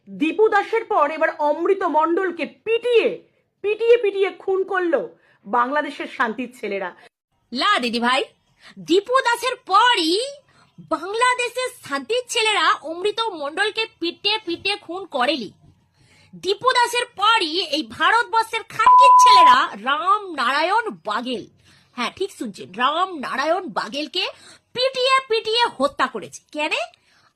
দীপু দাসের পর এবার অমৃত মণ্ডলকে পিটিয়ে পিটিয়ে পিটিয়ে খুন করলো বাংলাদেশের শান্তির ছেলেরা। লা দিদি ভাই, দীপু দাসের পরই বাংলাদেশের শান্তির ছেলেরা অমৃত মণ্ডলকে পিটিয়ে পিটিয়ে খুন করেলি। দীপু দাসের পরই এই ভারতবর্ষের খানকির ছেলেরা রাম নারায়ণ বাগেল, হ্যাঁ ঠিক শুনছেন, রাম নারায়ণ বাগেলকে পিটিয়ে পিটিয়ে হত্যা করেছে। কেন?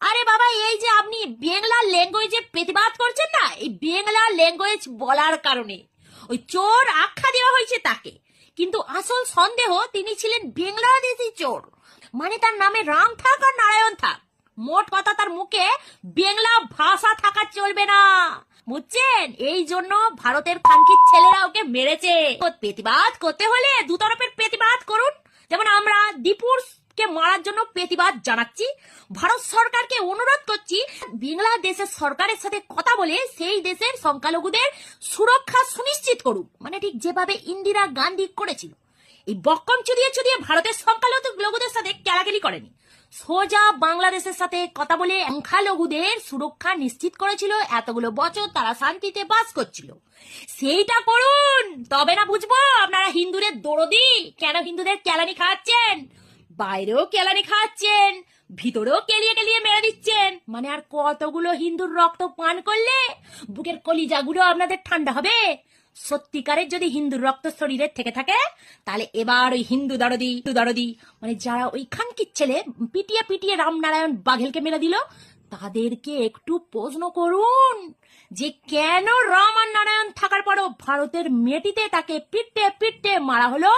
আরে বাবা, এই যে আপনি বাংলা ল্যাঙ্গুয়েজে প্রতিবাদ করছেন না, এই বাংলা ল্যাঙ্গুয়েজ বলার কারণে ওই চোর আখ্যা দেওয়া হয়েছে তাকে, কিন্তু আসল সন্দেহ তিনি ছিলেন বাংলাদেশি চোর। মানে তার নামে রাম থাক আর নারায়ণ থাক, মোট কথা তার মুখে বাংলা ভাষা থাকা চলবে না, বুঝছেন? এই জন্য ভারতের খানকির ছেলেরা ওকে মেরেছে। প্রতিবাদ করতে হলে দু তরফের প্রতিবাদ করুন, যেমন আমরা দীপুর কে মারার জন্য প্রতিবাদ জানাচ্ছি। ভারত সরকারকে অনুরোধ করছি বাংলাদেশের সরকারের সাথে কথা বলে সেই দেশের সংখ্যালঘুদের সুরক্ষা সুনিশ্চিত করুক, মানে ঠিক যেভাবে ইন্দিরা গান্ধী করেছিল। এই বক্কম চুদিয়ে চুদিয়ে ভারতের সংখ্যালঘুদের সাথে কেলাকেলি করেনি, সোজা বাংলাদেশের সাথে কথা বলে সংখ্যালঘুদের সুরক্ষা নিশ্চিত করেছিল। এতগুলো বছর তারা শান্তিতে বাস করছিল, সেইটা করুন, তবে না বুঝবো আপনারা হিন্দুদের দরদি কেন হিন্দুদের কেলানি খাওয়াচ্ছেন, বাইরেও কেলানি খাওয়াচ্ছেন, ভিতরেও কেলিয়ে কেলিয়ে মেরে দিচ্ছেন। মানে আর কতগুলো হিন্দুর রক্ত পান করলে বুকের কলিজাগুলো আপনাদের ঠান্ডা হবে? সত্যিকারের যদি হিন্দুর রক্ত শরীরের থেকে থাকে, তাহলে এবার ওই হিন্দু দরদি মানে যারা ওই খানকির ছেলে পিটিয়ে পিটিয়ে রামনারায়ণ বাঘেলকে মেরে দিল, তাদেরকে একটু প্রশ্ন করুন যে কেন রাম আর নারায়ণ থাকার পরও ভারতের মেটিতে তাকে পিটতে পিটতে মারা হলো।